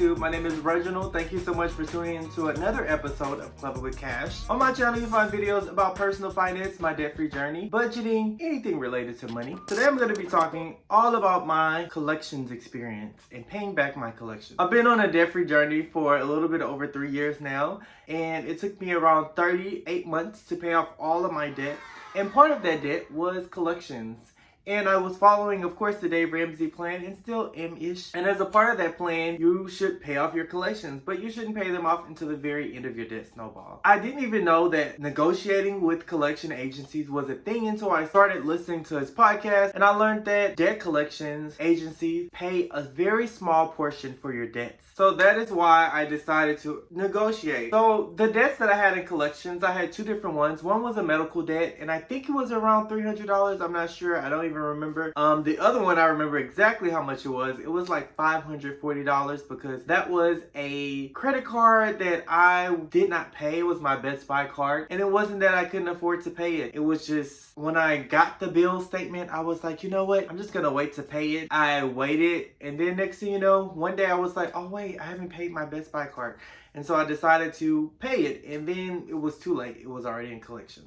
YouTube. My name is Reginald. Thank you so much for tuning in to another episode of Clever with Cash. On my channel, you find videos about personal finance, my debt-free journey, budgeting, anything related to money. Today, I'm going to be talking all about my collections experience and paying back my collection. I've been on a debt-free journey for a little bit over 3 years now, and it took me around 38 months to pay off all of my debt. And part of that debt was collections. And I was following, of course, the Dave Ramsey plan and still am-ish. And as a part of that plan, you should pay off your collections, but you shouldn't pay them off until the very end of your debt snowball. I didn't even know that negotiating with collection agencies was a thing until I started listening to his podcast, and I learned that debt collections agencies pay a very small portion for your debts. So that is why I decided to negotiate. So the debts that I had in collections, I had two different ones. One was a medical debt, and I think it was around $300. I'm not sure. I don't even remember. The other one, I remember exactly how much it was. It was like $540 because that was a credit card that I did not pay. It was my Best Buy card. And it wasn't that I couldn't afford to pay it. It was just when I got the bill statement, I was like, you know what? I'm just going to wait to pay it. I waited. And then next thing you know, one day I was like, oh wait, I haven't paid my Best Buy card. And so I decided to pay it. And then it was too late. It was already in collection.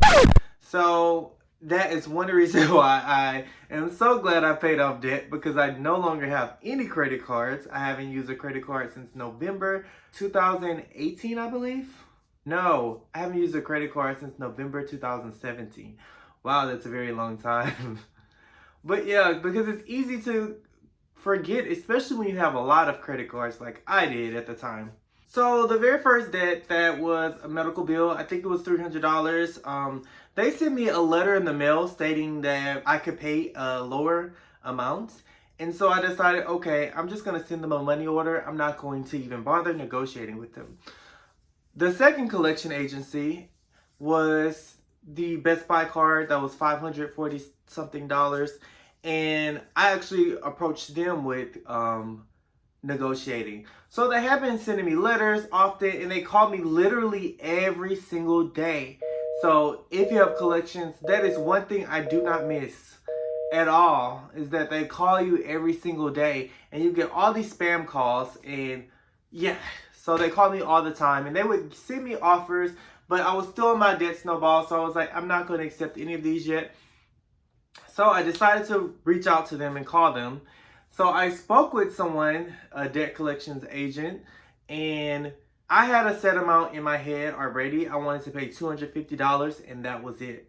So that is one reason why I am so glad I paid off debt, because I no longer have any credit cards. I haven't used a credit card since November 2018, I believe. No, I haven't used a credit card since November 2017. Wow, that's a very long time. But yeah, because it's easy to forget, especially when you have a lot of credit cards like I did at the time. So the very first debt that was a medical bill, I think it was $300. They sent me a letter in the mail stating that I could pay a lower amount. And so I decided, okay, I'm just going to send them a money order. I'm not going to even bother negotiating with them. The second collection agency was the Best Buy card that was $540 something. And I actually approached them with negotiating. So they have been sending me letters often, and they call me literally every single day. So if you have collections, that is one thing I do not miss at all, is that they call you every single day and you get all these spam calls. And yeah, so they call me all the time and they would send me offers, but I was still in my debt snowball. So I was like, I'm not going to accept any of these yet. So I decided to reach out to them and call them. So I spoke with someone, a debt collections agent, and I had a set amount in my head already. I wanted to pay $250 and that was it.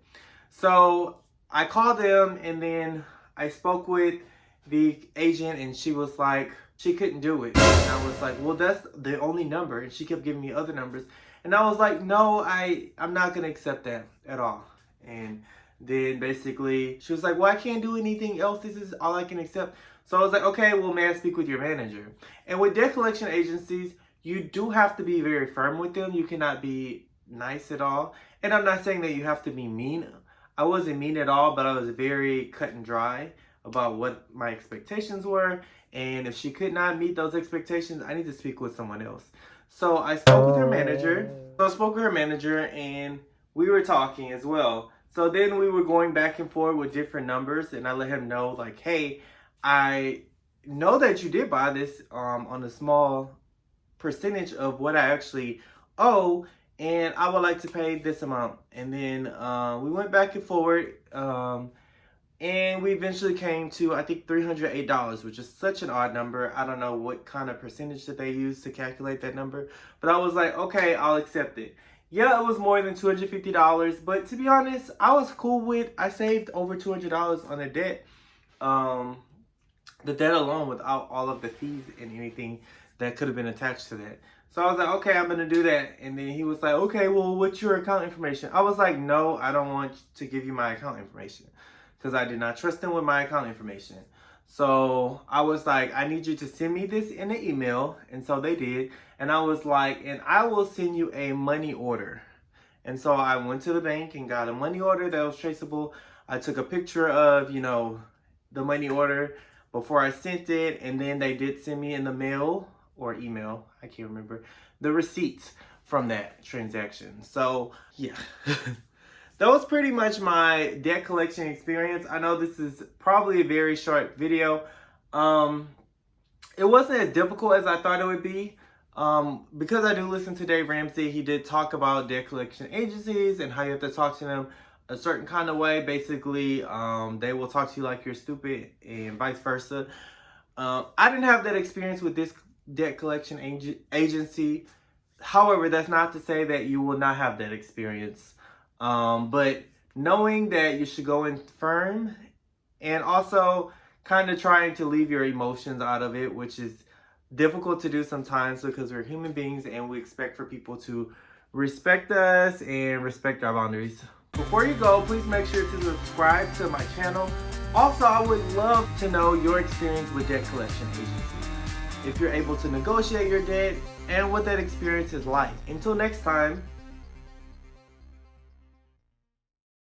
So I called them and then I spoke with the agent and she was like, she couldn't do it. And I was like, well, that's the only number. And she kept giving me other numbers. And I was like, no, I'm not going to accept that at all. And then basically she was like, well, I can't do anything else. This is all I can accept. So I was like, okay, well, may I speak with your manager? And with debt collection agencies, you do have to be very firm with them. You cannot be nice at all. And I'm not saying that you have to be mean. I wasn't mean at all, but I was very cut and dry about what my expectations were. And if she could not meet those expectations, I need to speak with someone else. So I spoke with her manager. And we were talking as well. So then we were going back and forth with different numbers, and I let him know, like, hey, I know that you did buy this on a small percentage of what I actually owe, and I would like to pay this amount. And then we went back and forward, and we eventually came to, I think, $308, which is such an odd number. I don't know what kind of percentage that they use to calculate that number, but I was like, okay, I'll accept it. Yeah, it was more than $250, but to be honest, I was cool with, I saved over $200 on the debt. The debt alone, without all of the fees and anything that could have been attached to that. So I was like, okay, I'm going to do that. And then he was like, okay, well, what's your account information? I was like, no, I don't want to give you my account information, because I did not trust him with my account information. So I was like, I need you to send me this in an email. And so they did. And I was like, and I will send you a money order. And so I went to the bank and got a money order that was traceable. I took a picture of, the money order before I sent it. And then they did send me in the mail or email, I can't remember, the receipts from that transaction. So yeah. That was pretty much my debt collection experience. I know this is probably a very short video. It wasn't as difficult as I thought it would be. Because I do listen to Dave Ramsey, he did talk about debt collection agencies and how you have to talk to them a certain kind of way. Basically, they will talk to you like you're stupid and vice versa. I didn't have that experience with this debt collection agency. However, that's not to say that you will not have that experience. But knowing that you should go in firm and also kind of trying to leave your emotions out of it, which is difficult to do sometimes because we're human beings and we expect for people to respect us and respect our boundaries. Before you go, please make sure to subscribe to my channel. Also, I would love to know your experience with debt collection agencies. If you're able to negotiate your debt and what that experience is like. Until next time.